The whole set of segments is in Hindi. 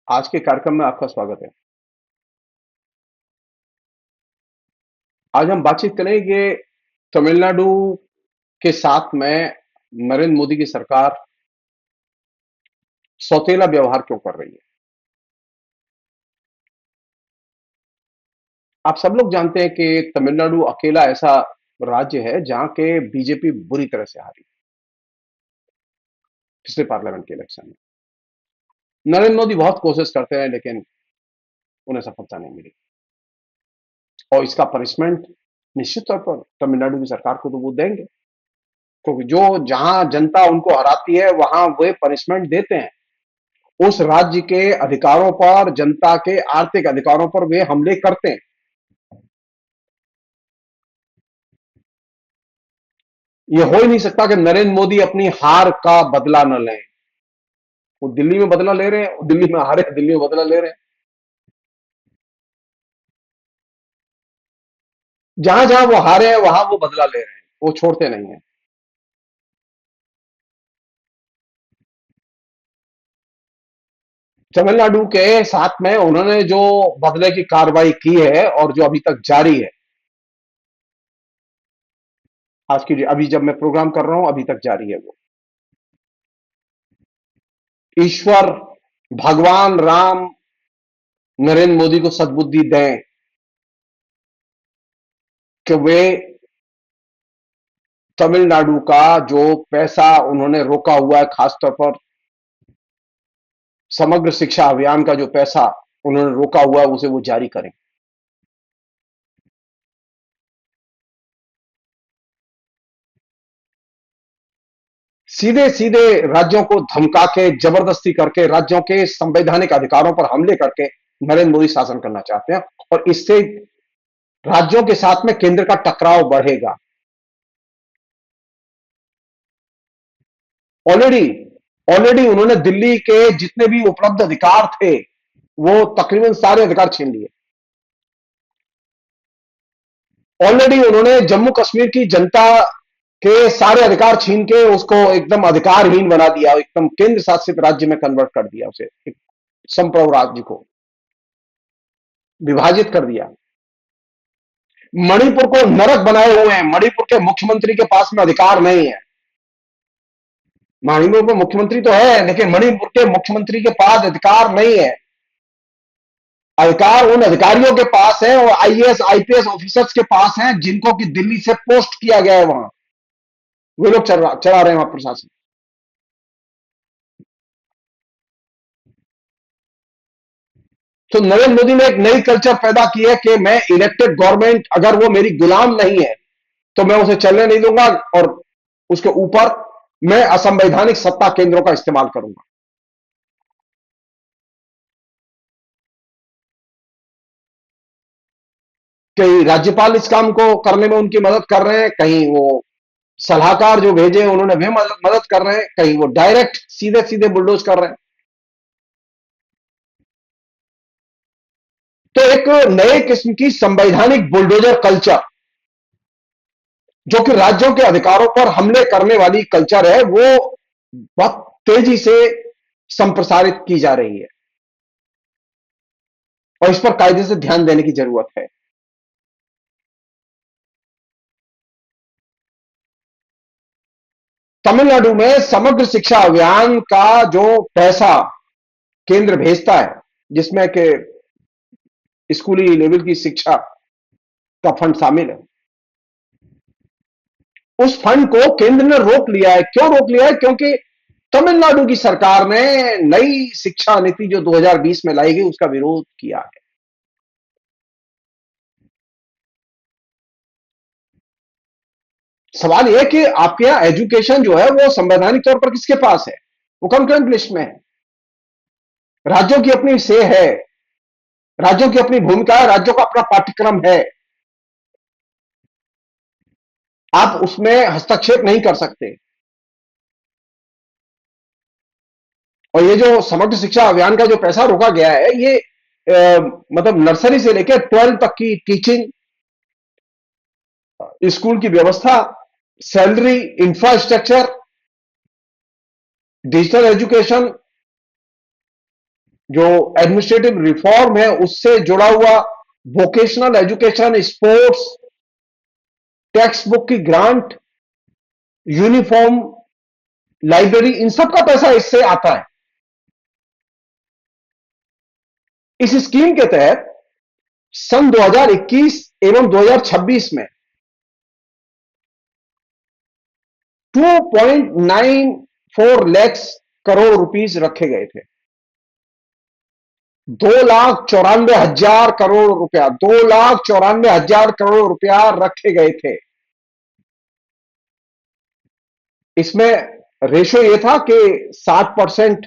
आज के कार्यक्रम में आपका स्वागत है। आज हम बातचीत करेंगे तमिलनाडु के साथ में नरेंद्र मोदी की सरकार सौतेला व्यवहार क्यों कर रही है। आप सब लोग जानते हैं कि तमिलनाडु अकेला ऐसा राज्य है जहां के बीजेपी बुरी तरह से हारी पिछले पार्लियामेंट के इलेक्शन में। नरेंद्र मोदी बहुत कोशिश करते हैं लेकिन उन्हें सफलता नहीं मिली और इसका पनिशमेंट निश्चित तौर पर तमिलनाडु की सरकार को तो वो देंगे, क्योंकि जो जहां जनता उनको हराती है वहां वे पनिशमेंट देते हैं। उस राज्य के अधिकारों पर, जनता के आर्थिक अधिकारों पर वे हमले करते हैं। यह हो ही नहीं सकता कि नरेंद्र मोदी अपनी हार का बदला न लें। वो दिल्ली में बदला ले रहे हैं, वो दिल्ली में हारे, दिल्ली में बदला ले रहे हैं। जहां जहां वो हारे हैं वहां वो बदला ले रहे हैं, वो छोड़ते नहीं है। तमिलनाडु के साथ में उन्होंने जो बदले की कार्रवाई की है और जो अभी तक जारी है, आज की अभी जब मैं प्रोग्राम कर रहा हूं अभी तक जारी है वो। ईश्वर, भगवान राम नरेंद्र मोदी को सद्बुद्धि दें कि वे तमिलनाडु का जो पैसा उन्होंने रोका हुआ है, खासतौर पर समग्र शिक्षा अभियान का जो पैसा उन्होंने रोका हुआ है, उसे वो जारी करें। सीधे सीधे राज्यों को धमका के, जबरदस्ती करके, राज्यों के संवैधानिक अधिकारों पर हमले करके नरेंद्र मोदी शासन करना चाहते हैं और इससे राज्यों के साथ में केंद्र का टकराव बढ़ेगा। ऑलरेडी ऑलरेडी उन्होंने दिल्ली के जितने भी उपलब्ध अधिकार थे वो तकरीबन सारे अधिकार छीन लिए। ऑलरेडी उन्होंने जम्मू कश्मीर की जनता के सारे अधिकार छीन के उसको एकदम अधिकारहीन बना दिया, एकदम केंद्र शासित राज्य में कन्वर्ट कर दिया, उसे एक संप्रभु राज्य को विभाजित कर दिया। मणिपुर को नरक बनाए हुए हैं। मणिपुर के मुख्यमंत्री के पास में अधिकार नहीं है। मणिपुर में मुख्यमंत्री तो है लेकिन मणिपुर के मुख्यमंत्री के पास अधिकार नहीं है। अधिकार उन अधिकारियों के पास है और आईएएस आईपीएस ऑफिसर्स के पास है जिनको कि दिल्ली से पोस्ट किया गया है वहां। वे लोग चला रहे हैं वहां प्रशासन। तो नरेंद्र मोदी ने एक नई कल्चर पैदा की है कि मैं इलेक्टेड गवर्नमेंट अगर वो मेरी गुलाम नहीं है तो मैं उसे चलने नहीं दूंगा और उसके ऊपर मैं असंवैधानिक सत्ता केंद्रों का इस्तेमाल करूंगा। कहीं राज्यपाल इस काम को करने में उनकी मदद कर रहे हैं, कहीं वो सलाहकार जो भेजे उन्होंने वे मदद कर रहे हैं, कहीं वो डायरेक्ट सीधे सीधे बुलडोज कर रहे हैं। तो एक नए किस्म की संवैधानिक बुलडोजर कल्चर जो कि राज्यों के अधिकारों पर हमले करने वाली कल्चर है, वो बहुत तेजी से संप्रसारित की जा रही है और इस पर कायदे से ध्यान देने की जरूरत है। तमिलनाडु में समग्र शिक्षा अभियान का जो पैसा केंद्र भेजता है, जिसमें कि स्कूली लेवल की शिक्षा का फंड शामिल है, उस फंड को केंद्र ने रोक लिया है। क्यों रोक लिया है? क्योंकि तमिलनाडु की सरकार ने नई शिक्षा नीति जो 2020 में लाई गई उसका विरोध किया है। सवाल यह है कि आपके यहां एजुकेशन जो है वो संवैधानिक तौर पर किसके पास है? वो कंकरेंट लिस्ट में है। राज्यों की अपनी से है, राज्यों की अपनी भूमिका है, राज्यों का अपना पाठ्यक्रम है। आप उसमें हस्तक्षेप नहीं कर सकते। और ये जो समग्र शिक्षा अभियान का जो पैसा रोका गया है, ये मतलब नर्सरी से लेकर 12 तक की टीचिंग, स्कूल की व्यवस्था, सैलरी, इंफ्रास्ट्रक्चर, डिजिटल एजुकेशन, जो एडमिनिस्ट्रेटिव रिफॉर्म है उससे जुड़ा हुआ vocational education, sports, text book की ग्रांट, यूनिफॉर्म, लाइब्रेरी, इन सब का पैसा इससे आता है। इस स्कीम के तहत सन 2021 एवं 2026 में 2.94 लाख करोड़ रुपीस रखे गए थे। 2,94,000 करोड़ रुपया, 2,94,000 करोड़ रुपया रखे गए थे। इसमें रेशो यह था कि 60%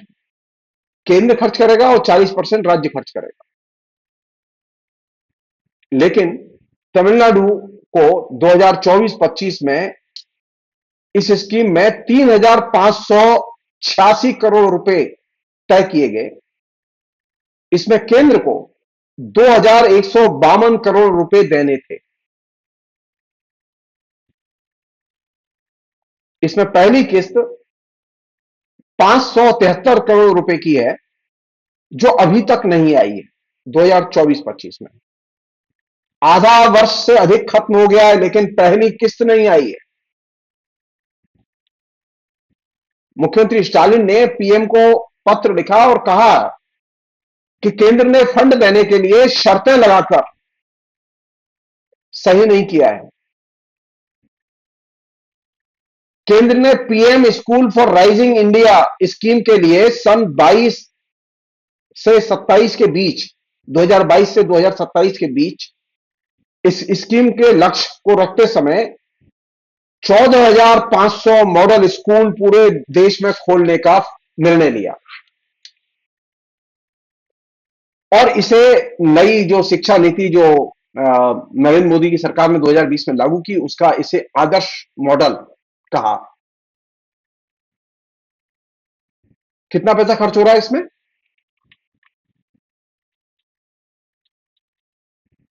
केंद्र खर्च करेगा और 40% राज्य खर्च करेगा। लेकिन तमिलनाडु को 2024-25 में इस स्कीम में 3,586 करोड़ रुपए तय किए गए। इसमें केंद्र को 2,152 करोड़ रुपए देने थे। इसमें पहली किस्त 573 करोड़ रुपए की है, जो अभी तक नहीं आई है 2024-25 में। आधा वर्ष से अधिक खत्म हो गया है, लेकिन पहली किस्त नहीं आई है। मुख्यमंत्री स्टालिन ने पीएम को पत्र लिखा और कहा कि केंद्र ने फंड देने के लिए शर्तें लगाकर सही नहीं किया है। केंद्र ने PM school for rising India scheme के लिए सन 22 से 27 के बीच, 2022 से 2027 के बीच इस स्कीम के लक्ष्य को रखते समय 14,500 मॉडल स्कूल पूरे देश में खोलने का निर्णय लिया और इसे नई जो शिक्षा नीति जो नरेंद्र मोदी की सरकार ने 2020 में लागू की, उसका इसे आदर्श मॉडल कहा। कितना पैसा खर्च हो रहा है इसमें?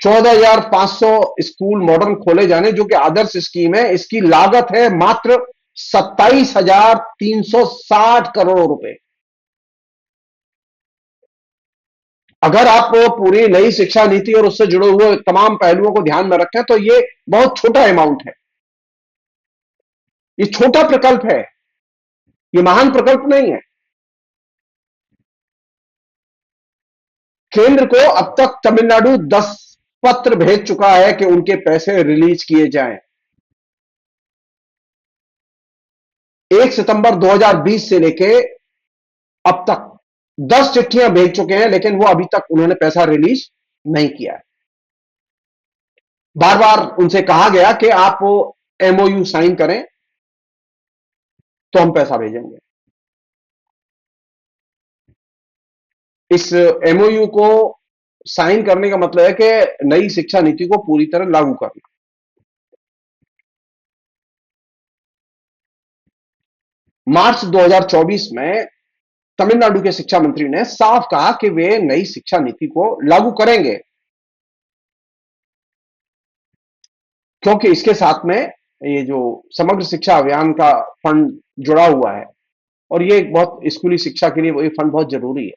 14,500 स्कूल मॉडर्न खोले जाने, जो कि आदर्श स्कीम है। इसकी लागत है मात्र 27,360 करोड़ रुपए। अगर आप पूरी नई शिक्षा नीति और उससे जुड़े हुए तमाम पहलुओं को ध्यान में रखें तो यह बहुत छोटा अमाउंट है। ये छोटा प्रकल्प है, ये महान प्रकल्प नहीं है। केंद्र को अब तक तमिलनाडु 10 पत्र भेज चुका है कि उनके पैसे रिलीज किए जाएं। 1 सितंबर 2020 से लेके अब तक 10 चिट्ठियां भेज चुके हैं, लेकिन वो अभी तक उन्होंने पैसा रिलीज नहीं किया है। बार बार उनसे कहा गया कि आप एमओयू साइन करें तो हम पैसा भेजेंगे। इस एमओयू को साइन करने का मतलब है कि नई शिक्षा नीति को पूरी तरह लागू करना। मार्च 2024 में तमिलनाडु के शिक्षा मंत्री ने साफ कहा कि वे नई शिक्षा नीति को लागू करेंगे, क्योंकि इसके साथ में ये जो समग्र शिक्षा अभियान का फंड जुड़ा हुआ है और ये बहुत स्कूली शिक्षा के लिए ये फंड बहुत जरूरी है।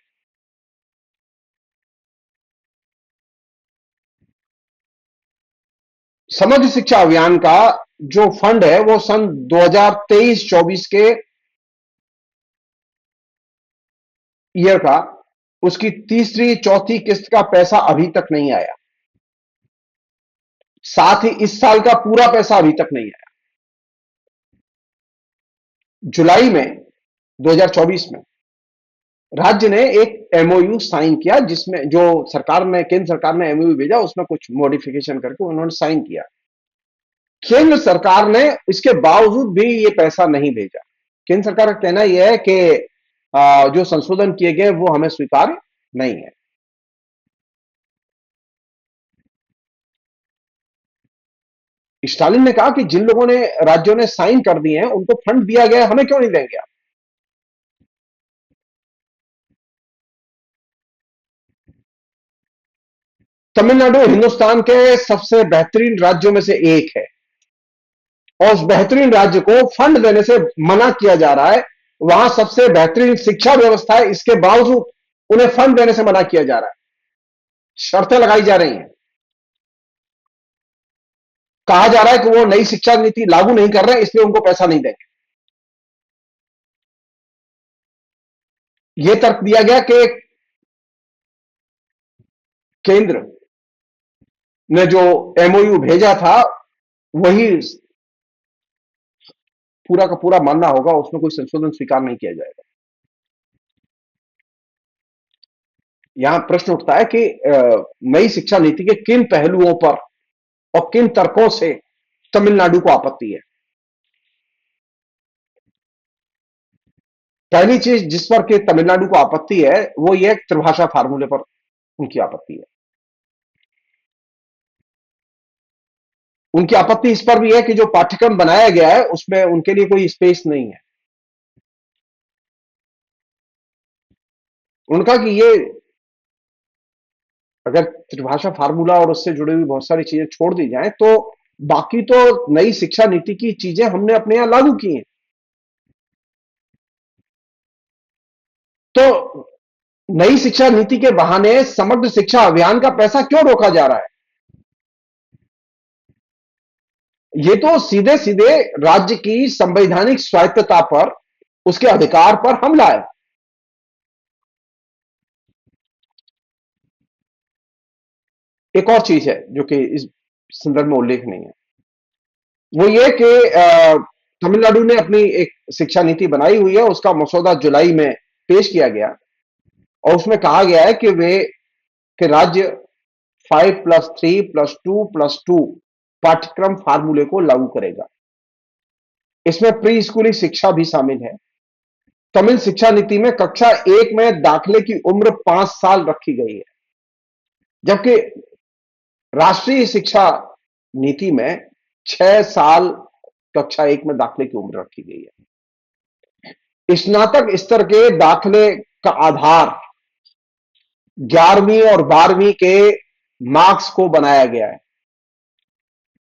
समग्र शिक्षा अभियान का जो फंड है वो सन 2023-24 के ईयर का, उसकी तीसरी चौथी किस्त का पैसा अभी तक नहीं आया। साथ ही इस साल का पूरा पैसा अभी तक नहीं आया। जुलाई में 2024 में राज्य ने एक एमओयू साइन किया, जिसमें जो सरकार ने, केंद्र सरकार ने एमओयू भेजा, उसमें कुछ मॉडिफिकेशन करके उन्होंने साइन किया। केंद्र सरकार ने इसके बावजूद भी ये पैसा नहीं भेजा। केंद्र सरकार का कहना यह है कि जो संशोधन किए गए वो हमें स्वीकार्य नहीं है। स्टालिन ने कहा कि जिन लोगों ने, राज्यों ने साइन कर दिए हैं, उनको फंड दिया गया है, हमें क्यों नहीं देंगे आप? तमिलनाडु हिंदुस्तान के सबसे बेहतरीन राज्यों में से एक है और उस बेहतरीन राज्य को फंड देने से मना किया जा रहा है। वहां सबसे बेहतरीन शिक्षा व्यवस्था है, इसके बावजूद उन्हें फंड देने से मना किया जा रहा है, शर्तें लगाई जा रही हैं, कहा जा रहा है कि वो नई शिक्षा नीति लागू नहीं कर रहे हैं इसलिए उनको पैसा नहीं देंगे। यह तर्क दिया गया कि केंद्र ने जो एमओयू भेजा था वही पूरा का पूरा मानना होगा, उसमें कोई संशोधन स्वीकार नहीं किया जाएगा। यहां प्रश्न उठता है कि नई शिक्षा नीति के किन पहलुओं पर और किन तर्कों से तमिलनाडु को आपत्ति है। पहली चीज जिस पर कि तमिलनाडु को आपत्ति है वो ये त्रिभाषा फार्मूले पर उनकी आपत्ति है। उनकी आपत्ति इस पर भी है कि जो पाठ्यक्रम बनाया गया है उसमें उनके लिए कोई स्पेस नहीं है। उनका कि ये अगर त्रिभाषा फार्मूला और उससे जुड़ी हुई बहुत सारी चीजें छोड़ दी जाएं तो बाकी तो नई शिक्षा नीति की चीजें हमने अपने यहां लागू की हैं। तो नई शिक्षा नीति के बहाने समग्र शिक्षा अभियान का पैसा क्यों रोका जा रहा है? ये तो सीधे सीधे राज्य की संवैधानिक स्वायत्तता पर, उसके अधिकार पर हमला है। एक और चीज है जो कि इस संदर्भ में उल्लेख नहीं है, वो ये कि तमिलनाडु ने अपनी एक शिक्षा नीति बनाई हुई है, उसका मसौदा जुलाई में पेश किया गया और उसमें कहा गया है कि वे कि राज्य 5+3+2+2 पाठ्यक्रम फार्मूले को लागू करेगा। इसमें प्री स्कूली शिक्षा भी शामिल है। तमिल शिक्षा नीति में कक्षा 1 में दाखिले की उम्र 5 साल रखी गई है, जबकि राष्ट्रीय शिक्षा नीति में 6 साल कक्षा 1 में दाखिले की उम्र रखी गई है। स्नातक स्तर के दाखिले का आधार 11वीं और 12वीं के मार्क्स को बनाया गया है,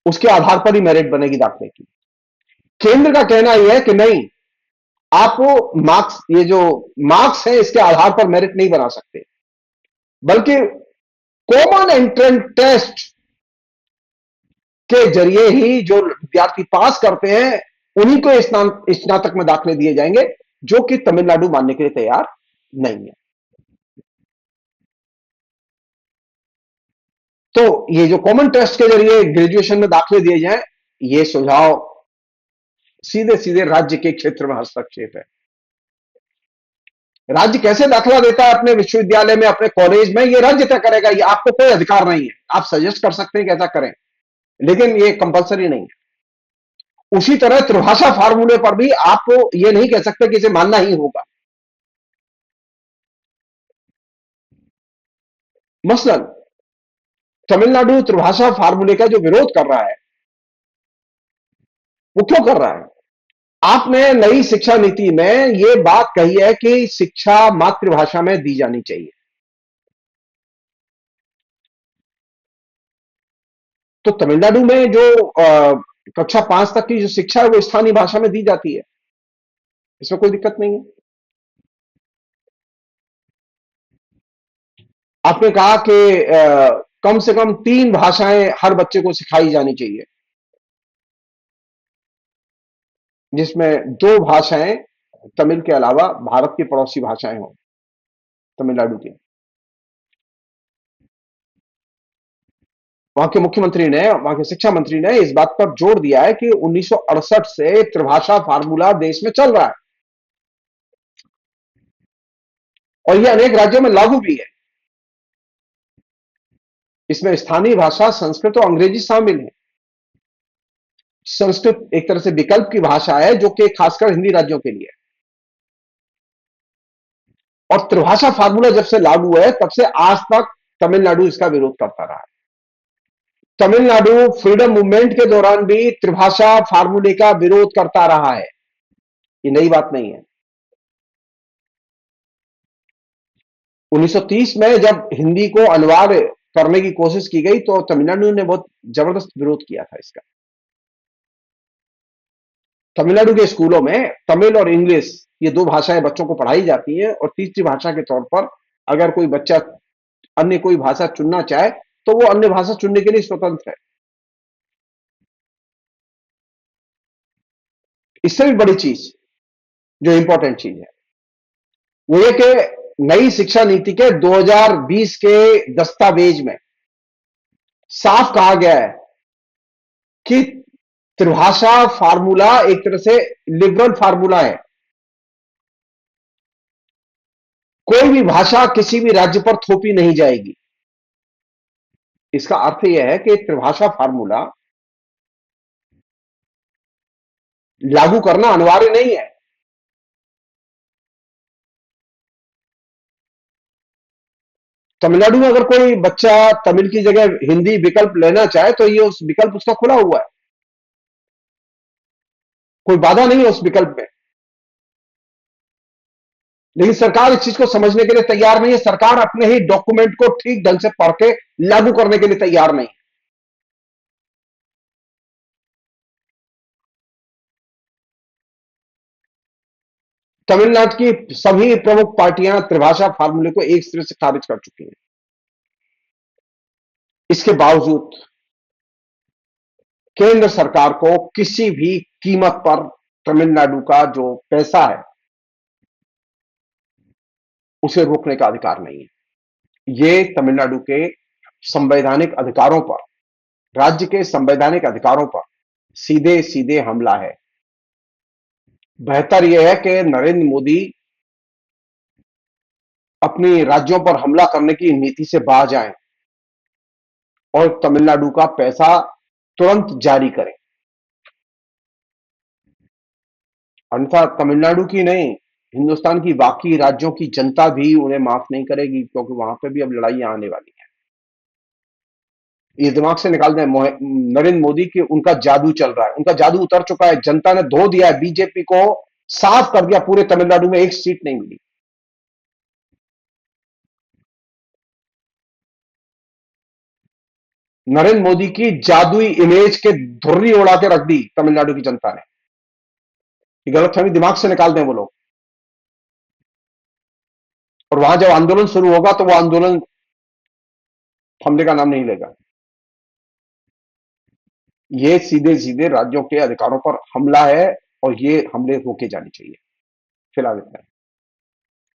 उसके आधार पर ही मेरिट बनेगी दाखिले की। केंद्र का कहना यह है कि नहीं, आप मार्क्स, ये जो मार्क्स है इसके आधार पर मेरिट नहीं बना सकते, बल्कि कॉमन एंट्रेंस टेस्ट के जरिए ही जो विद्यार्थी पास करते हैं उन्हीं को स्नातक में दाखिले दिए जाएंगे, जो कि तमिलनाडु मानने के लिए तैयार नहीं है। तो ये जो कॉमन टेस्ट के जरिए ग्रेजुएशन में दाखिले दिए जाएं, ये सुझाव सीधे सीधे राज्य के क्षेत्र में हस्तक्षेप है। राज्य कैसे दाखिला देता है अपने विश्वविद्यालय में, अपने कॉलेज में, ये राज्य तय करेगा, ये आपको कोई अधिकार नहीं है। आप सजेस्ट कर सकते हैं कि ऐसा करें, लेकिन ये कंपलसरी नहीं है। उसी तरह त्रिभाषा फार्मूले पर भी आप ये नहीं कह सकते कि इसे मानना ही होगा। मसलन तमिलनाडु त्रिभाषा फार्मूले का जो विरोध कर रहा है वो क्यों कर रहा है? आपने नई शिक्षा नीति में यह बात कही है कि शिक्षा मातृभाषा में दी जानी चाहिए, तो तमिलनाडु में जो कक्षा 5 तक की जो शिक्षा है वो स्थानीय भाषा में दी जाती है, इसमें कोई दिक्कत नहीं है। आपने कहा कि कम से कम 3 भाषाएं हर बच्चे को सिखाई जानी चाहिए, जिसमें 2 भाषाएं तमिल के अलावा भारत की पड़ोसी भाषाएं हों तमिलनाडु की। वहां के मुख्यमंत्री ने, वहां के शिक्षा मंत्री ने इस बात पर जोर दिया है कि 1968 से त्रिभाषा फार्मूला देश में चल रहा है और यह अनेक राज्यों में लागू भी है। इसमें स्थानीय भाषा संस्कृत और अंग्रेजी शामिल है। संस्कृत एक तरह से विकल्प की भाषा है जो कि खासकर हिंदी राज्यों के लिए है। और त्रिभाषा फार्मूला जब से लागू है तब से आज तक तमिलनाडु इसका विरोध करता रहा है। तमिलनाडु फ्रीडम मूवमेंट के दौरान भी त्रिभाषा फार्मूले का विरोध करता रहा है, ये नई बात नहीं है। 1930 में जब हिंदी को अनिवार्य करने की कोशिश की गई तो तमिलनाडु ने बहुत जबरदस्त विरोध किया था इसका। तमिलनाडु के स्कूलों में तमिल और इंग्लिश, ये 2 भाषाएं बच्चों को पढ़ाई जाती हैं और तीसरी भाषा के तौर पर अगर कोई बच्चा अन्य कोई भाषा चुनना चाहे तो वो अन्य भाषा चुनने के लिए स्वतंत्र है। इससे भी बड़ी चीज, जो इंपॉर्टेंट चीज है, वो ये कि नई शिक्षा नीति के 2020 के दस्तावेज में साफ कहा गया है कि त्रिभाषा फार्मूला एक तरह से लिबरल फार्मूला है। कोई भी भाषा किसी भी राज्य पर थोपी नहीं जाएगी। इसका अर्थ यह है कि त्रिभाषा फार्मूला लागू करना अनिवार्य नहीं है। तमिलनाडु में अगर कोई बच्चा तमिल की जगह हिंदी विकल्प लेना चाहे तो ये उस विकल्प उसका खुला हुआ है, कोई बाधा नहीं है उस विकल्प में। लेकिन सरकार इस चीज को समझने के लिए तैयार नहीं है। सरकार अपने ही डॉक्यूमेंट को ठीक ढंग से पढ़ के लागू करने के लिए तैयार नहीं है। तमिलनाडु की सभी प्रमुख पार्टियां त्रिभाषा फार्मूले को एक सिरे से खारिज कर चुकी हैं। इसके बावजूद केंद्र सरकार को किसी भी कीमत पर तमिलनाडु का जो पैसा है उसे रोकने का अधिकार नहीं है। ये तमिलनाडु के संवैधानिक अधिकारों पर, राज्य के संवैधानिक अधिकारों पर सीधे सीधे हमला है। बेहतर यह है कि नरेंद्र मोदी अपनी राज्यों पर हमला करने की नीति से बाज आए और तमिलनाडु का पैसा तुरंत जारी करें। अन्यथा तमिलनाडु की नहीं, हिंदुस्तान की बाकी राज्यों की जनता भी उन्हें माफ नहीं करेगी, क्योंकि वहां पे भी अब लड़ाइयां आने वाली हैं। ये दिमाग से निकाल दें नरेंद्र मोदी की, उनका जादू चल रहा है, उनका जादू उतर चुका है। जनता ने धो दिया है, बीजेपी को साफ कर दिया। पूरे तमिलनाडु में एक सीट नहीं मिली। नरेंद्र मोदी की जादुई इमेज के धुर्री उड़ा के रख दी तमिलनाडु की जनता ने। ये गलतफहमी दिमाग से निकाल दें वो लोग। और वहां जब आंदोलन शुरू होगा तो वो आंदोलन थमने का नाम नहीं लेगा। ये सीधे सीधे राज्यों के अधिकारों पर हमला है और ये हमले रोके जाने चाहिए। फिलहाल इतना ही।